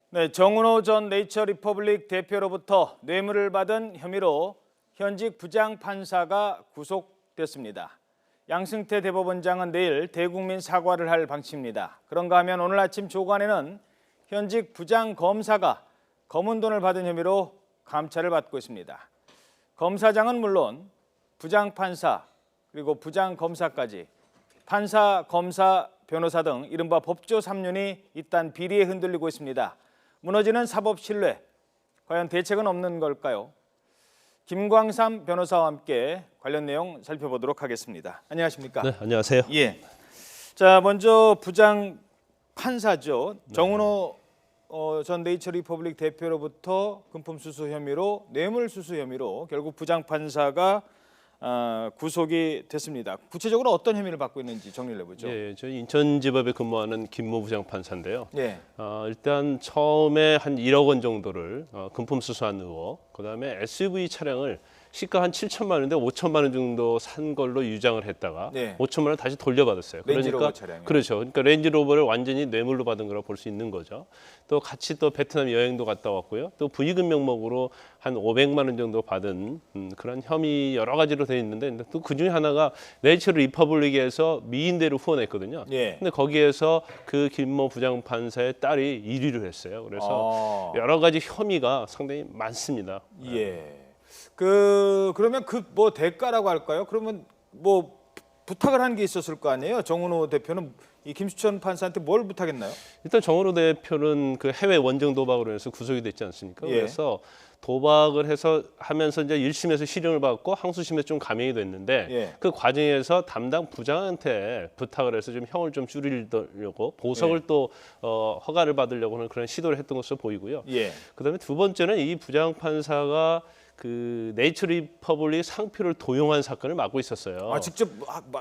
네, 정은호 전 네이처리퍼블릭 대표로부터 뇌물을 받은 혐의로 현직 부장판사가 구속됐습니다. 양승태 대법원장은 내일 대국민 사과를 할 방침입니다. 그런가 하면 오늘 아침 조간에는 현직 부장검사가 검은 돈을 받은 혐의로 감찰을 받고 있습니다. 검사장은 물론 부장판사 그리고 부장검사까지 판사, 검사, 변호사 등 이른바 법조 3륜이 잇단 비리에 흔들리고 있습니다. 무너지는 사법 신뢰, 과연 대책은 없는 걸까요? 김광삼 변호사와 함께 관련 내용 살펴보도록 하겠습니다. 안녕하십니까? 네, 안녕하세요. 예. 자, 먼저 부장 판사죠. 정은호 전 네이처리퍼블릭 대표로부터 금품 수수 혐의로 뇌물 수수 혐의로 결국 부장 판사가 구속이 됐습니다. 구체적으로 어떤 혐의를 받고 있는지 정리를 해보죠. 예, 저희 인천지법에 근무하는 김모 부장판사인데요. 예. 일단 처음에 한 1억 원 정도를 금품 수수한 의혹, 그다음에 SUV 차량을 시가 한 7천만 원인데 5천만 원 정도 산 걸로 유장을 했다가 네. 5천만 원 다시 돌려받았어요. 렌지로버 차량이요. 그렇죠. 그러니까 렌지로버를 완전히 뇌물로 받은 거라고 볼 수 있는 거죠. 또 같이 또 베트남 여행도 갔다 왔고요. 또 부의금 명목으로 한 500만 원 정도 받은 그런 혐의 여러 가지로 되어 있는데 또 그중에 하나가 네이처 리퍼블릭에서 미인대를 후원했거든요. 예. 근데 거기에서 그 김모 부장판사의 딸이 1위를 했어요. 그래서 여러 가지 혐의가 상당히 많습니다. 예. 그러면 그 뭐 대가라고 할까요? 그러면 뭐 부탁을 한 게 있었을 거 아니에요? 정은호 대표는 이 김수천 판사한테 뭘 부탁했나요? 일단 정은호 대표는 그 해외 원정 도박으로 해서 구속이 됐지 않습니까? 예. 그래서 도박을 해서 하면서 이제 1심에서 실형을 받고 항소심에서 좀 감형이 됐는데 예. 그 과정에서 담당 부장한테 부탁을 해서 좀 형을 좀 줄이려고 보석을 예. 또 허가를 받으려고 하는 그런 시도를 했던 것으로 보이고요. 예. 그다음에 두 번째는 이 부장 판사가 그 네이처 리퍼블릭 상표를 도용한 사건을 맡고 있었어요. 직접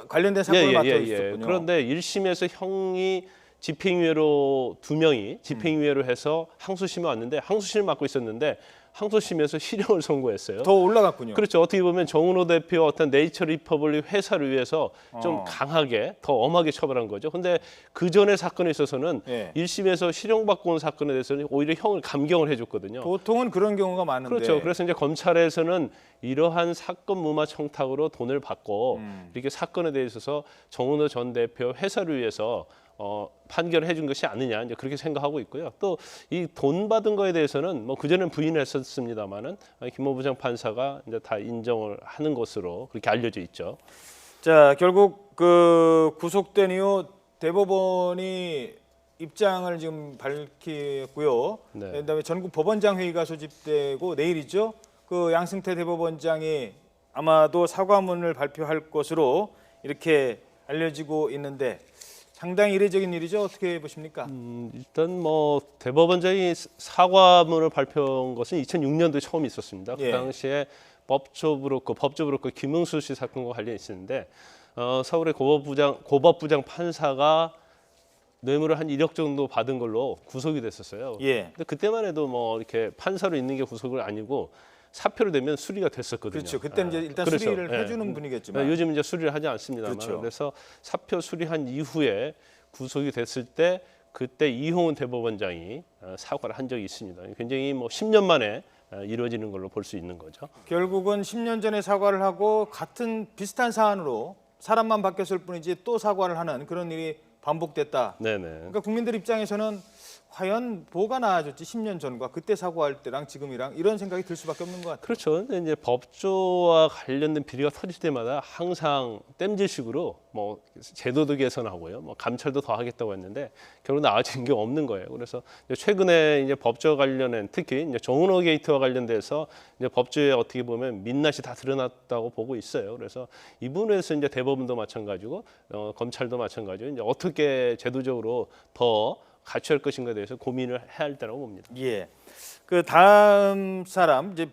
관련된 사건을 맡아 있었군요. 그런데 1심에서 형이 집행유예로 2명이 집행유예로 해서 항소심에 왔는데 항소심을 맡고 있었는데 항소심에서 실형을 선고했어요. 더 올라갔군요. 그렇죠. 어떻게 보면 정은호 대표 어떤 네이처 리퍼블릭 회사를 위해서 좀 강하게 더 엄하게 처벌한 거죠. 근데 그 전에 사건에 있어서는 예. 1심에서 실형받고 온 사건에 대해서는 오히려 형을 감경을 해줬거든요. 보통은 그런 경우가 많은데. 그렇죠. 그래서 이제 검찰에서는 이러한 사건 무마 청탁으로 돈을 받고 이렇게 사건에 대해서 정은호 전 대표 회사를 위해서 판결을 해준 것이 아니냐 이제 그렇게 생각하고 있고요. 또 이 돈 받은 거에 대해서는 뭐 그전엔 부인했었습니다만은 김모 부장 판사가 이제 다 인정을 하는 것으로 그렇게 알려져 있죠. 자, 결국 그 구속된 이후 대법원이 입장을 지금 밝히고요. 네. 그다음에 전국 법원장 회의가 소집되고 내일이죠. 그 양승태 대법원장이 아마도 사과문을 발표할 것으로 이렇게 알려지고 있는데 상당히 이례적인 일이죠. 어떻게 보십니까? 일단 뭐 대법원장이 사과문을 발표한 것은 2006년도에 처음 있었습니다. 예. 그 당시에 법조 브로커 김응수 씨 사건과 관련이 있었는데 서울의 고법부장 판사가 뇌물을 한 1억 정도 받은 걸로 구속이 됐었어요. 예. 근데 그때만 해도 뭐 이렇게 판사로 있는 게 구속은 아니고 사표로 되면 수리가 됐었거든요. 그렇죠. 그때는 이제 일단 그렇죠. 수리를 해주는 분이겠지만 요즘 이제 수리를 하지 않습니다만 그렇죠. 그래서 사표 수리한 이후에 구속이 됐을 때 그때 이홍훈 대법원장이 사과를 한 적이 있습니다. 굉장히 뭐 10년 만에 이루어지는 걸로 볼 수 있는 거죠. 결국은 10년 전에 사과를 하고 같은 비슷한 사안으로 사람만 바뀌었을 뿐이지 또 사과를 하는 그런 일이 반복됐다. 네네. 그러니까 국민들 입장에서는 과연 뭐가 나아졌지 10년 전과 그때 사과할 때랑 지금이랑 이런 생각이 들 수밖에 없는 것 같아요. 그렇죠. 근데 이제 법조와 관련된 비리가 터질 때마다 항상 땜질식으로 뭐 제도도 개선하고요, 뭐 감찰도 더 하겠다고 했는데 결국 나아진 게 없는 거예요. 그래서 이제 최근에 이제 법조 관련된 특히 이제 정은호 게이트와 관련돼서 이제 법조에 어떻게 보면 민낯이 다 드러났다고 보고 있어요. 그래서 이 부분에서 이제 대법원도 마찬가지고 검찰도 마찬가지고 이제 어떻게 제도적으로 더 갖춰야 할 것인가에 대해서 고민을 해야 할 때라고 봅니다. 예. 그 다음 사람 이제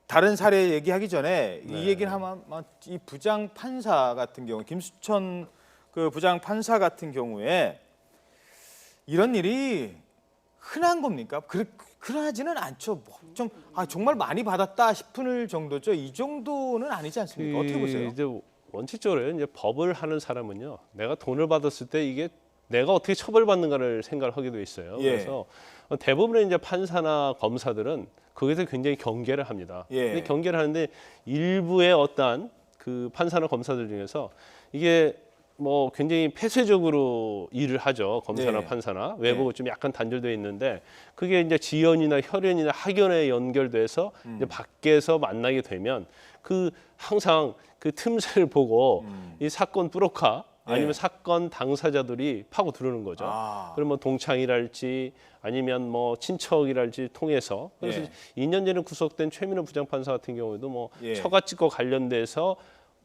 다른 사례 얘기하기 전에 이 얘기를 하면 이 부장 판사 같은 경우 김수천 그 부장 판사 같은 경우에 이런 일이 흔한 겁니까? 그러하지는 않죠. 좀 정말 많이 받았다 싶을 정도죠. 이 정도는 아니지 않습니까? 어떻게 보세요? 이제 원칙적으로 이제 법을 하는 사람은요, 내가 돈을 받았을 때 이게 내가 어떻게 처벌받는가를 생각을 하게 돼 있어요. 예. 그래서 대부분의 이제 판사나 검사들은 거기서 굉장히 경계를 합니다. 예. 근데 경계를 하는데 일부의 어떠한 그 판사나 검사들 중에서 이게 뭐 굉장히 폐쇄적으로 일을 하죠. 검사나 네. 판사나 외부가 좀 약간 단절되어 있는데 그게 이제 지연이나 혈연이나 학연에 연결돼서 이제 밖에서 만나게 되면 그 항상 그 틈새를 보고 이 사건 뿌로카 아니면 네. 사건 당사자들이 파고 들어오는 거죠. 아. 그러면 동창이랄지 아니면 뭐 친척이랄지 통해서 그래서 예. 2년 전에 구속된 최민호 부장판사 같은 경우에도 뭐 예. 처갓집과 관련돼서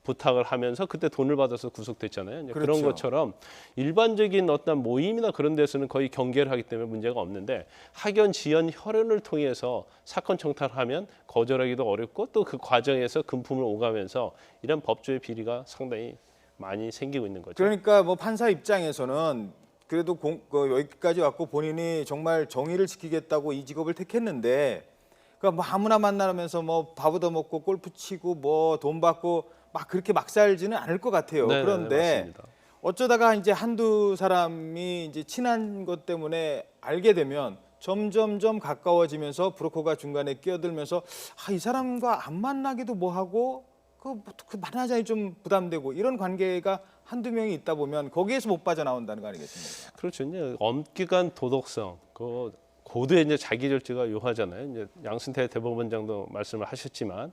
부탁을 하면서 그때 돈을 받아서 구속됐잖아요. 이제 그렇죠. 그런 것처럼 일반적인 어떤 모임이나 그런 데서는 거의 경계를 하기 때문에 문제가 없는데 학연, 지연, 혈연을 통해서 사건 청탁을 하면 거절하기도 어렵고 또 그 과정에서 금품을 오가면서 이런 법조의 비리가 상당히 많이 생기고 있는 거죠. 그러니까 뭐 판사 입장에서는 그래도 여기까지 왔고 본인이 정말 정의를 지키겠다고 이 직업을 택했는데 그러니까 뭐 아무나 만나면서 뭐 밥 얻어먹고 골프 치고 뭐 돈 받고 막 그렇게 막 살지는 않을 것 같아요. 네, 그런데 맞습니다. 어쩌다가 이제 한두 사람이 이제 친한 것 때문에 알게 되면 점점점 가까워지면서 브로커가 중간에 끼어들면서 이 사람과 안 만나기도 뭐하고 그 만나자니 좀 부담되고 이런 관계가 한두 명이 있다 보면 거기에서 못 빠져나온다는 거 아니겠습니까? 그렇죠. 이제 엄격한 도덕성, 그 고도의 이제 자기절제가 요하잖아요. 이제 양승태 대법원장도 말씀을 하셨지만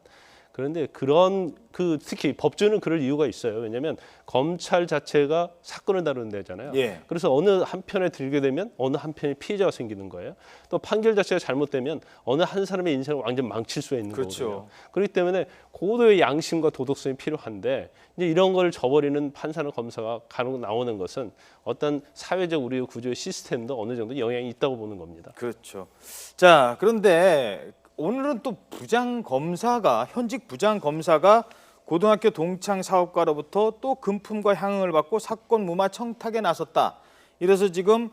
그런데 그런 특히 법조는 그럴 이유가 있어요. 왜냐하면 검찰 자체가 사건을 다루는 데잖아요. 예. 그래서 어느 한편에 들게 되면 어느 한편에 피해자가 생기는 거예요. 또 판결 자체가 잘못되면 어느 한 사람의 인생을 완전 망칠 수가 있는 그렇죠. 거거든요. 그렇기 때문에 고도의 양심과 도덕성이 필요한데 이제 이런 걸 저버리는 판사나 검사가 간혹 나오는 것은 어떤 사회적 우리의 구조의 시스템도 어느 정도 영향이 있다고 보는 겁니다. 그렇죠. 자, 그런데 오늘은 또 현직 부장 검사가 고등학교 동창 사업가로부터 또 금품과 향응을 받고 사건 무마 청탁에 나섰다. 이래서 지금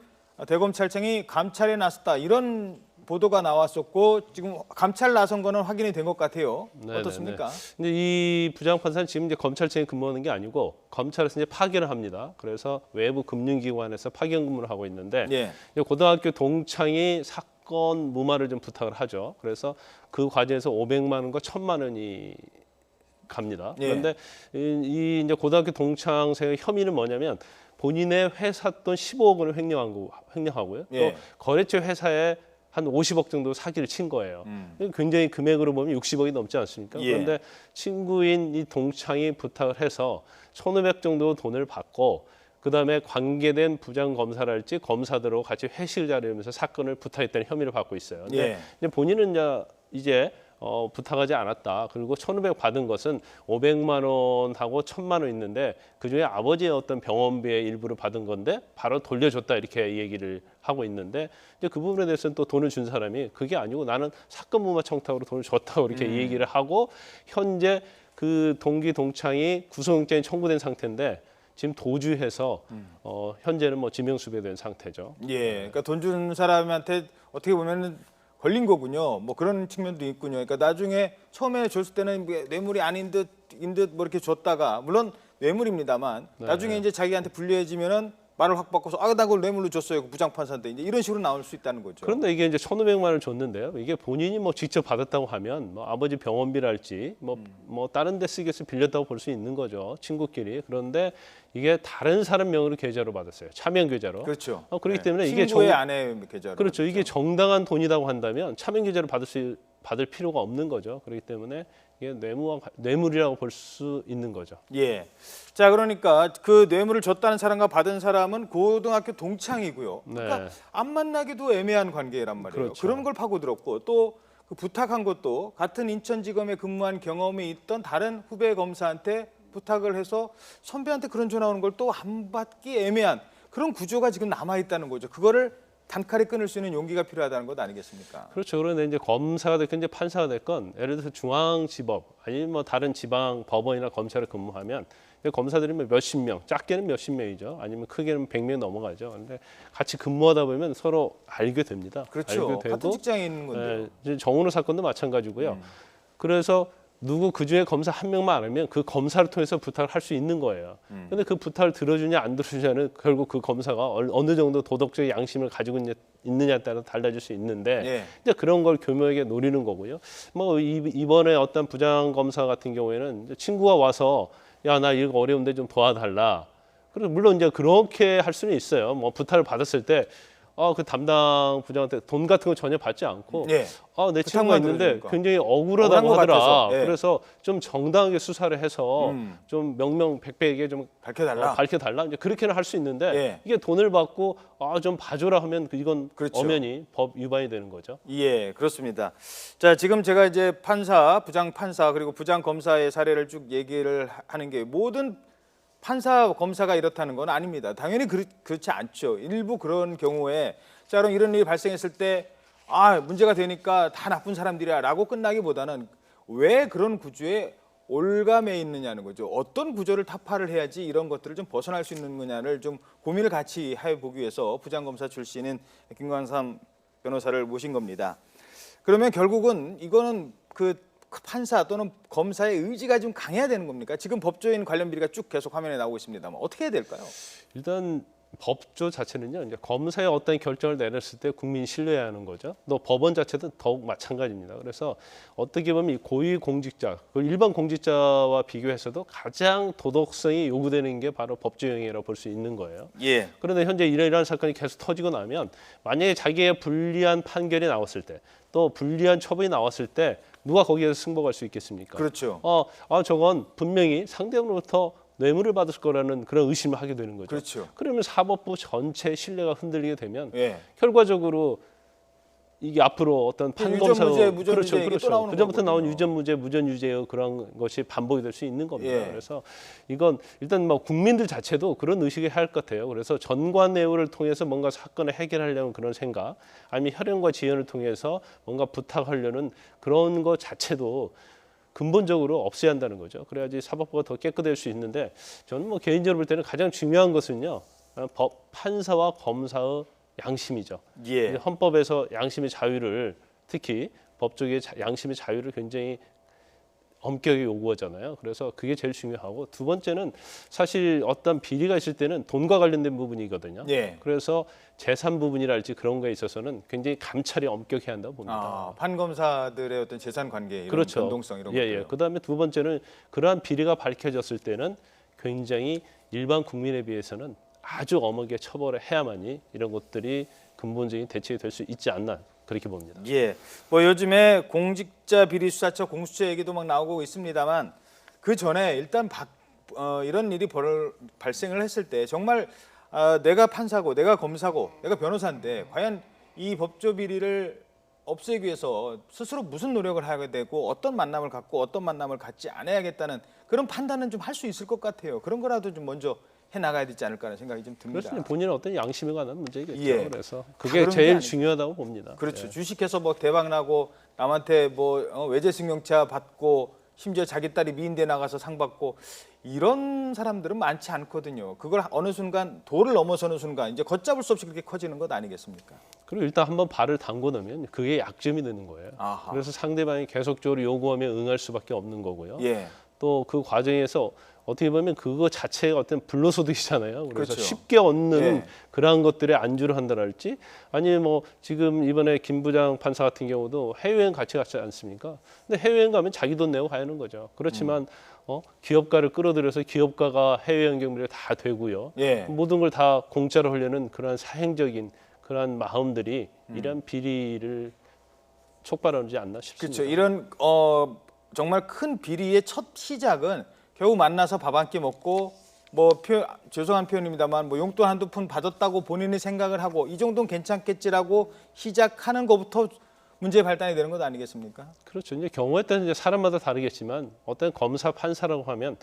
대검찰청이 감찰에 나섰다. 이런 보도가 나왔었고 지금 감찰 나선 거는 확인이 된 것 같아요. 네네네. 어떻습니까? 근데 이 부장판사는 지금 이제 검찰청에 근무하는 게 아니고 검찰에서 이제 파견을 합니다. 그래서 외부 금융기관에서 파견 근무를 하고 있는데 예. 이제 고등학교 동창이 사건 무마를 좀 부탁을 하죠. 그래서 그 과정에서 500만 원과 1,000만 원이 갑니다. 예. 그런데 이 이제 고등학교 동창생의 혐의는 뭐냐면 본인의 회사 돈 15억 원을 횡령하고요. 예. 또 거래처 회사에 한 50억 정도 사기를 친 거예요. 굉장히 금액으로 보면 60억이 넘지 않습니까? 예. 그런데 친구인 이 동창이 부탁을 해서 1,500 정도 돈을 받고 그다음에 관계된 부장 검사랄지 검사들하고 같이 회식을 자리하면서 사건을 부탁했다는 혐의를 받고 있어요. 근데 예. 본인은 이제 부탁하지 않았다. 그리고 1,500 받은 것은 500만 원하고 1,000만 원 있는데 그중에 아버지의 어떤 병원비의 일부를 받은 건데 바로 돌려줬다 이렇게 얘기를 하고 있는데 이제 그 부분에 대해서는 또 돈을 준 사람이 그게 아니고 나는 사건 무마 청탁으로 돈을 줬다고 이렇게 얘기를 하고 현재 그 동기 동창이 구속영장이 청구된 상태인데 지금 도주해서 현재는 뭐 지명수배된 상태죠. 예. 그러니까 돈 주는 사람한테 어떻게 보면은 걸린 거군요. 뭐 그런 측면도 있군요. 그러니까 나중에 처음에 줬을 때는 뇌물이 아닌 듯 뭐 이렇게 줬다가 물론 뇌물입니다만 네. 나중에 이제 자기한테 불리해지면은 말을 확 바꿔서 나 그걸 뇌물로 줬어요. 그 부장판사인데 이제 이런 식으로 나올 수 있다는 거죠. 그런데 이게 이제 1,500만 원을 줬는데요. 이게 본인이 뭐 직접 받았다고 하면 뭐 아버지 병원비랄지 뭐 다른 데 쓰겠어 빌렸다고 볼 수 있는 거죠. 친구끼리. 그런데 이게 다른 사람 명의로 계좌로 받았어요. 차명 계좌로. 그렇죠. 그렇기 네. 때문에 이게 친구의 아내 계좌로. 그렇죠. 이게 정당한 돈이라고 한다면 차명 계좌로 받을 필요가 없는 거죠. 그렇기 때문에 이게 뇌물이라고 볼 수 있는 거죠. 예. 자, 그러니까 그 뇌물을 줬다는 사람과 받은 사람은 고등학교 동창이고요. 그러니까 네. 안 만나기도 애매한 관계란 말이에요. 그렇죠. 그런 걸 파고들었고 또 그 부탁한 것도 같은 인천지검에 근무한 경험이 있던 다른 후배 검사한테 부탁을 해서 선배한테 그런 전화 오는 걸 또 안 받기 애매한 그런 구조가 지금 남아 있다는 거죠. 그거를 단칼에 끊을 수 있는 용기가 필요하다는 것 아니겠습니까? 그렇죠. 그런데 이제 검사가 됐건 이제 판사가 됐건 예를 들어서 중앙지법 아니면 뭐 다른 지방 법원이나 검찰에 근무하면 검사들이 몇십 명, 작게는 몇십 명이죠. 아니면 크게는 100명 넘어가죠. 그런데 같이 근무하다 보면 서로 알게 됩니다. 그렇죠. 알게 되고 같은 직장에 있는 건데요. 이제 정은호 사건도 마찬가지고요. 그래서 누구 그 중에 검사 한 명만 안 하면 그 검사를 통해서 부탁을 할 수 있는 거예요. 근데 그 부탁을 들어주냐 안 들어주냐는 결국 그 검사가 어느 정도 도덕적 양심을 가지고 있느냐에 따라 달라질 수 있는데 예. 이제 그런 걸 교묘하게 노리는 거고요. 뭐 이번에 어떤 부장 검사 같은 경우에는 이제 친구가 와서 야, 나 이거 어려운데 좀 도와달라. 그리고 물론 이제 그렇게 할 수는 있어요. 뭐 부탁을 받았을 때 그 담당 부장한테 돈 같은 거 전혀 받지 않고 예. 내 친구가 부탁만 있는데 들어주니까. 굉장히 억울한 억울하다고 것 하더라. 같아서. 예. 그래서 좀 정당하게 수사를 해서 좀 명명백백하게 좀 밝혀달라. 밝혀달라. 이제 그렇게는 할 수 있는데 예. 이게 돈을 받고 좀 봐줘라 하면 이건 그렇죠. 엄연히 법 위반이 되는 거죠. 예, 그렇습니다. 자, 지금 제가 이제 판사, 부장 판사 그리고 부장 검사의 사례를 쭉 얘기를 하는 게 모든 판사, 검사가 이렇다는 건 아닙니다. 당연히 그렇지 않죠. 일부 그런 경우에 자, 그럼 이런 일이 발생했을 때 문제가 되니까 다 나쁜 사람들이야라고 끝나기보다는 왜 그런 구조에 올감해 있느냐는 거죠. 어떤 구조를 타파를 해야지 이런 것들을 좀 벗어날 수 있는 거냐를 좀 고민을 같이 해보기 위해서 부장검사 출신인 김광삼 변호사를 모신 겁니다. 그러면 결국은 이거는 그 판사 또는 검사의 의지가 좀 강해야 되는 겁니까? 지금 법조인 관련 비리가 쭉 계속 화면에 나오고 있습니다만 어떻게 해야 될까요? 일단 법조 자체는요. 이제 검사의 어떤 결정을 내렸을 때 국민이 신뢰해야 하는 거죠. 또 법원 자체도 더욱 마찬가지입니다. 그래서 어떻게 보면 이 고위 공직자, 일반 공직자와 비교해서도 가장 도덕성이 요구되는 게 바로 법조형이라고 볼 수 있는 거예요. 예. 그런데 현재 이러한 사건이 계속 터지고 나면 만약에 자기의 불리한 판결이 나왔을 때, 또 불리한 처분이 나왔을 때 누가 거기에서 승복할 수 있겠습니까? 그렇죠. 저건 분명히 상대방으로부터 뇌물을 받을 거라는 그런 의심을 하게 되는 거죠. 그렇죠. 그러면 사법부 전체 신뢰가 흔들리게 되면 예. 결과적으로 이게 앞으로 어떤 판검사 유전무죄, 무전유죄 이게 또 나오는 그전부터 나온 거거든요. 유전무죄, 무전유죄의 그런 것이 반복이 될 수 있는 겁니다. 예. 그래서 이건 일단 뭐 국민들 자체도 그런 의식을 해야 할 것 같아요. 그래서 전관예우를 통해서 뭔가 사건을 해결하려는 그런 생각, 아니면 혈연과 지연을 통해서 뭔가 부탁하려는 그런 것 자체도 근본적으로 없애야 한다는 거죠. 그래야지 사법부가 더 깨끗해질 수 있는데 저는 뭐 개인적으로 볼 때는 가장 중요한 것은요. 판사와 검사의 양심이죠. 예. 헌법에서 양심의 자유를 특히 법조계의 양심의 자유를 굉장히 엄격하게 요구하잖아요. 그래서 그게 제일 중요하고 두 번째는 사실 어떤 비리가 있을 때는 돈과 관련된 부분이거든요. 예. 그래서 재산 부분이랄지 그런 거에 있어서는 굉장히 감찰이 엄격해야 한다고 봅니다. 판검사들의 어떤 재산 관계 이런 그렇죠. 변동성 이런 예. 것들. 그다음에 두 번째는 그러한 비리가 밝혀졌을 때는 굉장히 일반 국민에 비해서는 아주 엄하게 처벌을 해야만이 이런 것들이 근본적인 대책이 될 수 있지 않나 그렇게 봅니다. 예. 뭐 요즘에 공직자 비리 수사처 공수처 얘기도 막 나오고 있습니다만 그 전에 일단 이런 일이 발생을 했을 때 정말 내가 판사고 내가 검사고 내가 변호사인데 과연 이 법조 비리를 없애기 위해서 스스로 무슨 노력을 하게 되고 어떤 만남을 갖고 어떤 만남을 갖지 않아야겠다는 그런 판단은 좀 할 수 있을 것 같아요. 그런 거라도 좀 먼저 해 나가야 되지 않을까라는 생각이 좀 듭니다. 그렇습니다. 본인의 어떤 양심에 관한 문제겠죠. 예. 그래서 다 그게 그런 게 제일 아니죠. 중요하다고 봅니다. 그렇죠. 예. 주식해서 뭐 대박 나고 남한테 뭐 외제 승용차 받고 심지어 자기 딸이 미인대 나가서 상 받고 이런 사람들은 많지 않거든요. 그걸 어느 순간 도를 넘어서는 순간 이제 걷잡을 수 없이 그렇게 커지는 것 아니겠습니까? 그리고 일단 한번 발을 담궈 놓으면 그게 약점이 되는 거예요. 아하. 그래서 상대방이 계속적으로 요구하면 응할 수밖에 없는 거고요. 예. 또 그 과정에서 어떻게 보면 그거 자체가 어떤 불로소득이잖아요. 그래서 그렇죠. 쉽게 얻는 예. 그러한 것들에 안주를 한다랄지 아니면 뭐 지금 이번에 김 부장 판사 같은 경우도 해외여행 같이 갔지 않습니까? 근데 해외여행 가면 자기 돈 내고 가는 거죠. 그렇지만 기업가를 끌어들여서 기업가가 해외여행 경비를 다 되고요. 예. 모든 걸 다 공짜로 하려는 그러한 사행적인 그러한 마음들이 이런 비리를 촉발하지 않나 싶습니다. 그렇죠. 이런 정말 큰 비리의 첫 시작은 겨우 만나서 밥 한 끼 먹고 뭐 죄송한 표현입니다만 뭐 용돈 한두 푼 받았다고 본인이 생각을 하고 이 정도는 괜찮겠지라고 시작하는 것부터 문제의 발단이 되는 것 아니겠습니까? 그렇죠. 이제 경우에 따라 이제 사람마다 다르겠지만 어떤 검사 판사라고 하면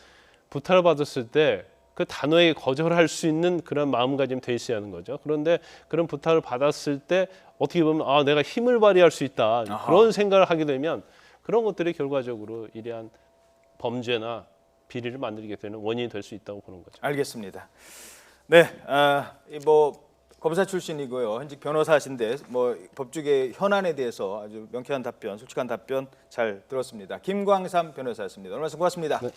부탁을 받았을 때 그 단호하게 거절할 수 있는 그런 마음가짐이 돼 있어야 하는 거죠. 그런데 그런 부탁을 받았을 때 어떻게 보면 내가 힘을 발휘할 수 있다 아하. 그런 생각을 하게 되면 그런 것들이 결과적으로 이러한 범죄나 비리를 만들게 되는 원인이 될 수 있다고 보는 거죠. 알겠습니다. 네, 뭐 검사 출신이고요. 현직 변호사신데 뭐 법조계 현안에 대해서 아주 명쾌한 답변, 솔직한 답변 잘 들었습니다. 김광삼 변호사였습니다. 오늘 말씀 고맙습니다. 네.